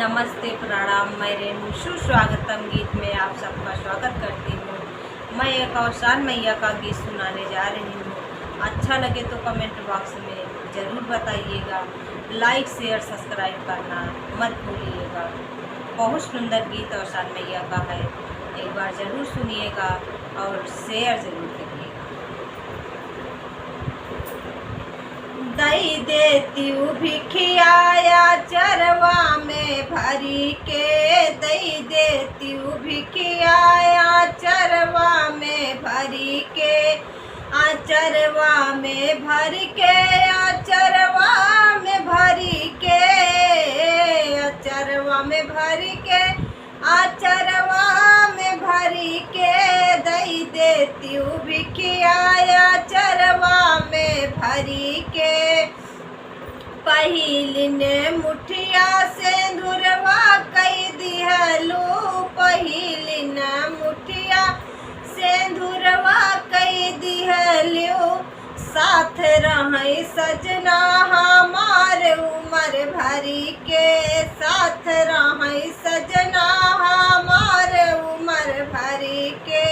नमस्ते, प्रणाम। मैं रेणु सुस्वागतम गीत में आप सबका स्वागत करती हूँ। मैं एक अवसान मैया का गीत सुनाने जा रही हूँ। अच्छा लगे तो कमेंट बॉक्स में ज़रूर बताइएगा। लाइक शेयर सब्सक्राइब करना मत भूलिएगा। बहुत सुंदर गीत अवसान मैया का है, एक बार ज़रूर सुनिएगा और शेयर ज़रूर करिएगा। दई देती हूँ भिखियाया चरवा में भरी के, दई देती हूँ भिखियाया चरवा में भरी के, आचरवा में भर के, आचरवा में भरी के, आचरवा में भरी के, आचरवा में भरी के, दई देती हूँ भिखियाया चरवा में भरी के। पहिलिने मुठिया सिंदूरवा कई दिहलू, पहिलिने मुठिया सिंदूरवा कई दिहलू, साथ रहे सजना हमार उमर भरी के, साथ रहे सजना हमार उमर भरी के,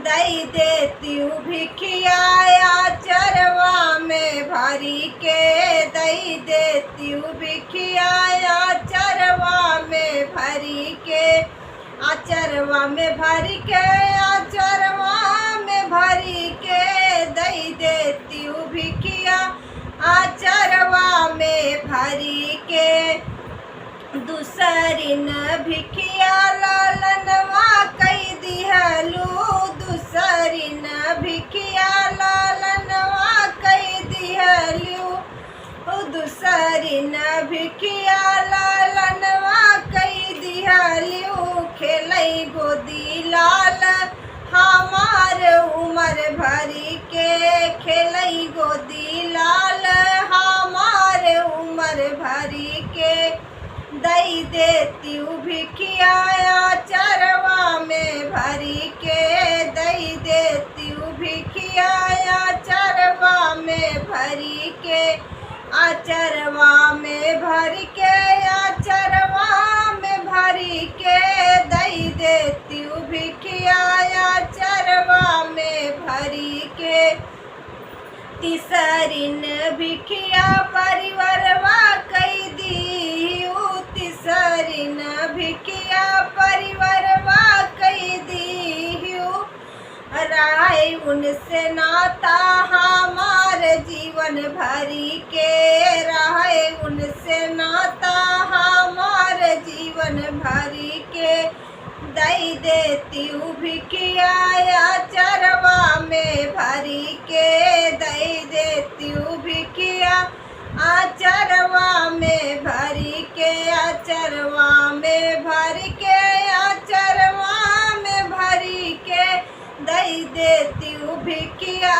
दई देती हूँ भिखियाया चरवा में भरी के, दई देती हूँ भिखियाया चरवा में भरी के, आचरवा में भरी के, आचरवा में भरी के, दई देती हूँ भिखिया आचरवा में भरी के। दूसरी न भिखिया लालनवा कई दिहलू, दूसरी न भिखिया लालनवा कई दिहलू, दूसरी न भिखिया लालनवा कई दिहलू, खेलई गोदी लाल हमार उमर भरी के, खेलई गोदी लाल हमार उमर भरी के, दई देती हूँ भिखियाया चरवा में भरी के, दई देती हूँ भिखियाया चरवा में भरी के, आचरवा में भर के, आचरवा में भरी के, दई देती हूँ भिखियाया चरवा में भरी के। तीसरी न भिखिया परिवारवा कई दिहू, तीसरी न भिखिया परिवारवा कई दिहू, राय उनसे नाता हमार जीवन भरी के, राय उनसे नाता हमार जीवन भरी के, दई देती हूँ भिखियाया चरवा में भरी के, दई देती हूँ भिखिया आचरवा में भरी के, आचरवा में भरी के, आचरवा में भरी के, दई देती हूँ भिखिया